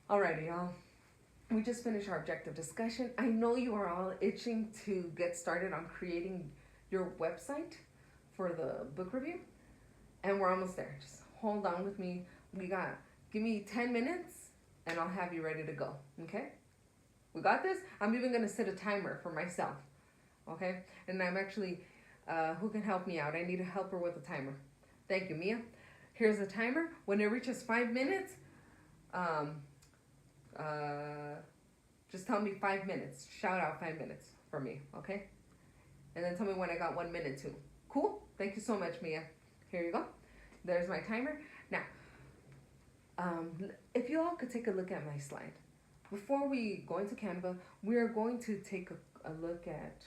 Alrighty, y'all. We just finished our objective discussion. I know you are all itching to get started on creating your website for the book review, and we're almost there. Just hold on with me. Give me 10 minutes, and I'll have you ready to go. Okay? We got this? I'm even going to set a timer for myself. Okay? And I'm actually, who can help me out? I need a helper with a timer. Thank you, Mia. Here's a timer. When it reaches 5 minutes, um, just tell me 5 minutes. Shout out 5 minutes for me, okay? And then tell me when I got 1 minute too. Cool? Thank you so much, Mia. Here you go. There's my timer. Now, if you all could take a look at my slide. Before we go into Canva, we are going to take a look at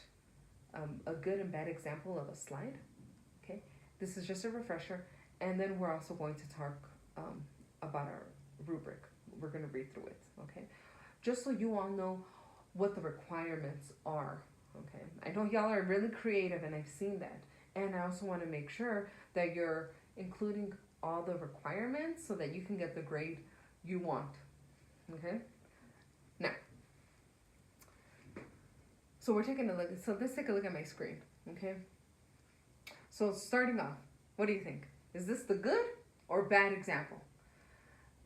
a good and bad example of a slide. Okay? This is just a refresher. And then we're also going to talk about our rubric. We're going to read through it, okay? Just so you all know what the requirements are, okay? I know y'all are really creative, and I've seen that. And I also want to make sure that you're including all the requirements so that you can get the grade you want, okay? Now, so we're taking a look. So let's take a look at my screen, okay? So starting off, what do you think? Is this the good or bad example?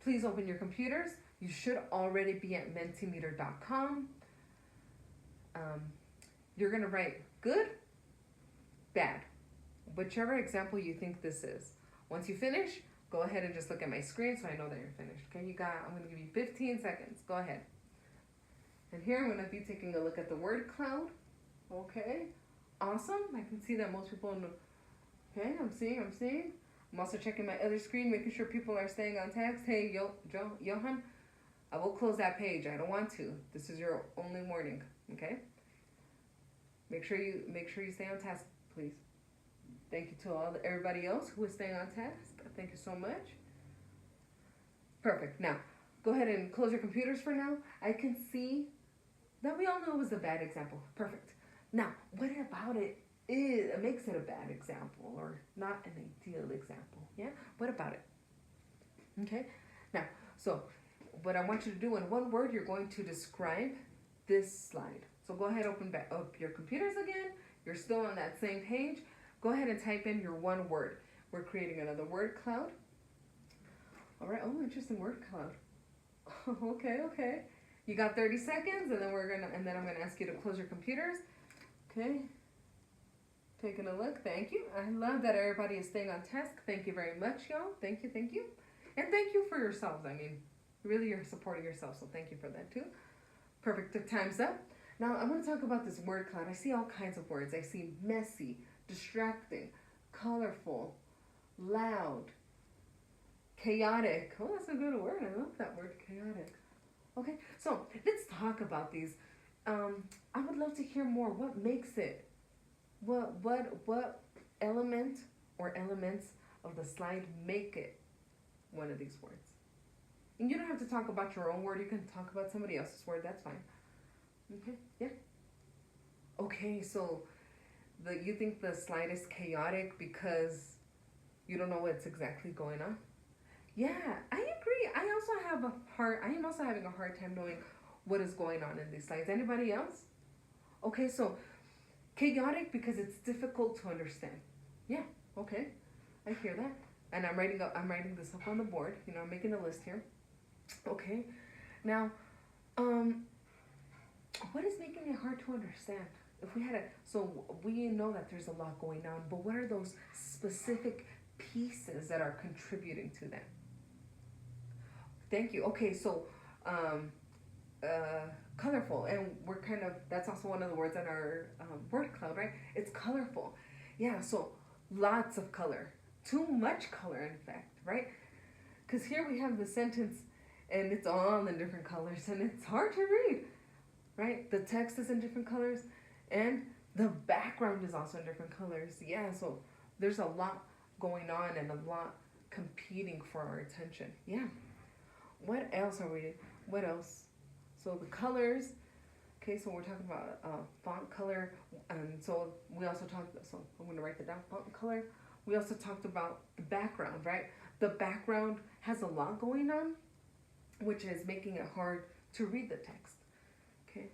Please open your computers. You should already be at mentimeter.com. You're going to write good, bad, whichever example you think this is. Once you finish, go ahead and just look at my screen so I know that you're finished. Okay, I'm going to give you 15 seconds. Go ahead. And here I'm going to be taking a look at the word cloud. Okay, awesome. I can see that most people know. Okay, I'm seeing. I'm also checking my other screen, making sure people are staying on task. Hey, Johan, I will close that page. I don't want to. This is your only warning, okay? Make sure you stay on task, please. Thank you to everybody else who is staying on task. Thank you so much. Perfect. Now, go ahead and close your computers for now. I can see that we all know it was a bad example. Perfect. Now, what about it makes it a bad example or not an ideal example? Yeah? What about it? Okay? Now, so what I want you to do in one word, you're going to describe this slide. So go ahead, open back up your computers again. You're still on that same page. Go ahead and type in your one word. We're creating another word cloud. All right. Oh, interesting word cloud. Okay. You got 30 seconds, and then I'm gonna ask you to close your computers. Okay. Taking a look. Thank you. I love that everybody is staying on task. Thank you very much, y'all. Thank you. And thank you for yourselves. I mean, really, you're supporting yourself, so thank you for that too. Perfect. The time's up. Now, I'm going to talk about this word cloud. I see all kinds of words. I see messy, distracting, colorful, loud, chaotic. Oh, that's a good word. I love that word, chaotic. Okay, so let's talk about these. I would love to hear more. What makes it? What element or elements of the slide make it one of these words? And you don't have to talk about your own word. You can talk about somebody else's word. That's fine. Okay, yeah. Okay, so you think the slide is chaotic because you don't know what's exactly going on? Yeah, I agree. I am also having a hard time knowing what is going on in these slides. Anybody else? Okay, so chaotic because it's difficult to understand. Yeah, okay. I hear that. And I'm writing this up on the board. I'm making a list here. Okay. Now, what is making it hard to understand? So we know that there's a lot going on, but what are those specific pieces that are contributing to that? Thank you. Okay, so colorful, and that's also one of the words in our word cloud, right? It's colorful. Yeah, so lots of color. Too much color, in fact, right? Because here we have the sentence, and it's all in different colors, and it's hard to read, right? The text is in different colors, and the background is also in different colors. Yeah, so there's a lot going on and a lot competing for our attention. Yeah. What else? So the colors. Okay, so we're talking about font color, and so we also so I'm going to write that down, font color. We also talked about the background, right? The background has a lot going on, which is making it hard to read the text. Okay.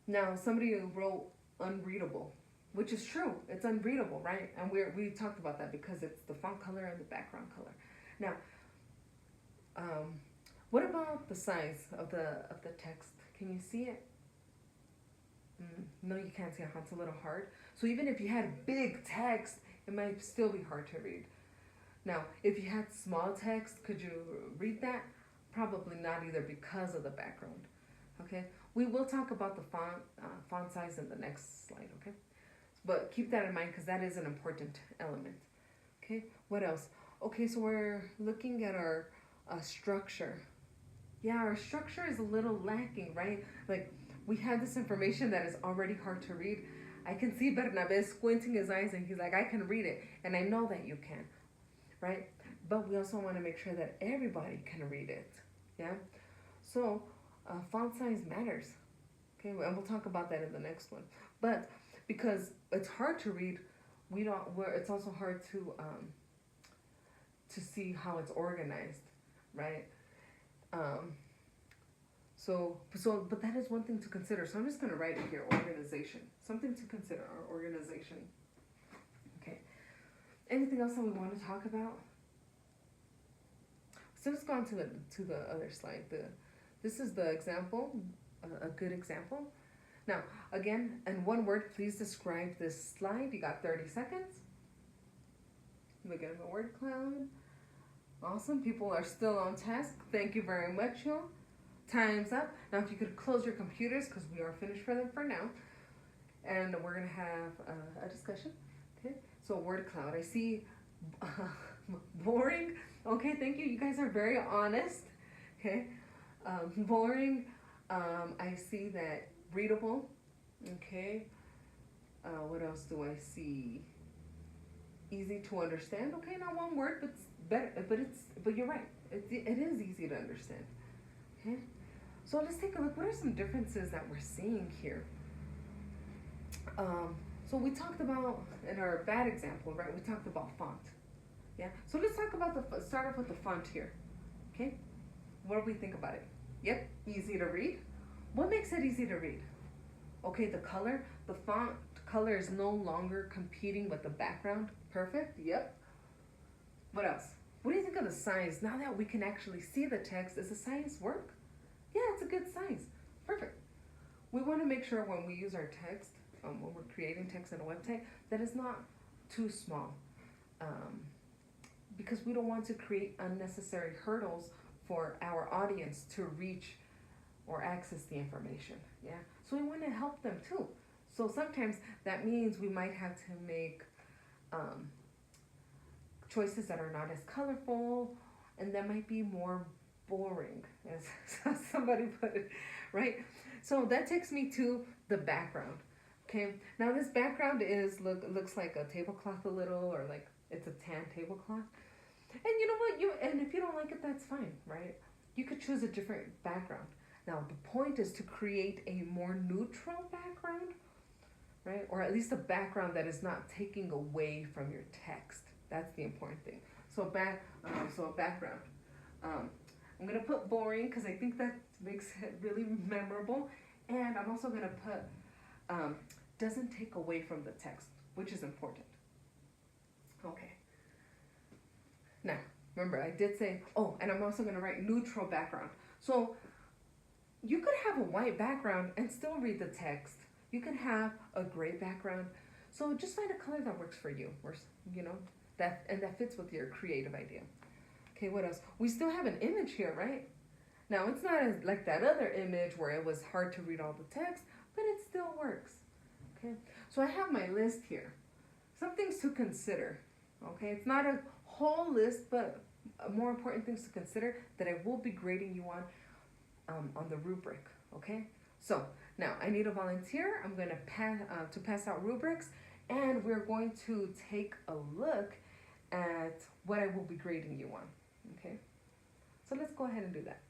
Now, somebody wrote unreadable, which is true. It's unreadable, right? And we talked about that because it's the font color and the background color. Now, what about the size of the text? Can you see it? No, you can't see it. It's a little hard. So even if you had big text, it might still be hard to read. Now, if you had small text, could you read that? Probably not either because of the background. Okay, we will talk about the font size in the next slide. Okay, but keep that in mind because that is an important element. Okay, what else? Okay, so we're looking at our structure. Yeah, our structure is a little lacking, right? Like, we have this information that is already hard to read. I can see Bernabe squinting his eyes and he's like, I can read it. And I know that you can, right? But we also want to make sure that everybody can read it, yeah? So, font size matters, okay? And we'll talk about that in the next one. But because it's hard to read, it's also hard to see how it's organized, right? But that is one thing to consider. So I'm just going to write it here, organization. Something to consider, our organization. Okay. Anything else that we want to talk about? So let's go on to the other slide. This is the example, a good example. Now, again, in one word, please describe this slide. You got 30 seconds. We're getting a word cloud. Awesome. People are still on task. Thank you very much, y'all. Time's up. Now, if you could close your computers, because we are finished for them for now. And we're going to have a discussion. Okay. So, word cloud. I see boring. Okay, thank you. You guys are very honest. Okay. Boring. I see that readable. Okay. What else do I see? Easy to understand. Okay, not one word, but it's better. But you're right. It is easy to understand. Okay. So let's take a look. What are some differences that we're seeing here? So we talked about in our bad example, right? We talked about font. Yeah. So let's talk about start off with the font here. Okay. What do we think about it? Yep. Easy to read. What makes it easy to read? Okay, the color. The font color is no longer competing with the background. Perfect. Yep. What else? What do you think of the size? Now that we can actually see the text, does the size work? Yeah, it's a good size. Perfect. We want to make sure when we use our text, when we're creating text on a website, that it's not too small. Because we don't want to create unnecessary hurdles for our audience to reach or access the information. Yeah. So we want to help them too. So sometimes that means we might have to make choices that are not as colorful, and that might be more boring, as somebody put it, right? So that takes me to the background. Okay, now this background looks like a tablecloth a little, or like it's a tan tablecloth. And you know what? And if you don't like it, that's fine, right? You could choose a different background. Now the point is to create a more neutral background, right? Or at least a background that is not taking away from your text. That's the important thing. So a background. I'm gonna put boring because I think that makes it really memorable, and I'm also gonna put doesn't take away from the text, which is important. Okay. Now, remember I did say, and I'm also gonna write neutral background. So you could have a white background and still read the text. You can have a gray background. So just find a color that works for you, or that fits with your creative idea. Okay, what else? We still have an image here, right? Now, it's not like that other image where it was hard to read all the text, but it still works. Okay, so I have my list here. Some things to consider. Okay, it's not a whole list, but more important things to consider that I will be grading you on the rubric. Okay, so now I need a volunteer. I'm going to pass out rubrics, and we're going to take a look at what I will be grading you on. Okay, so let's go ahead and do that.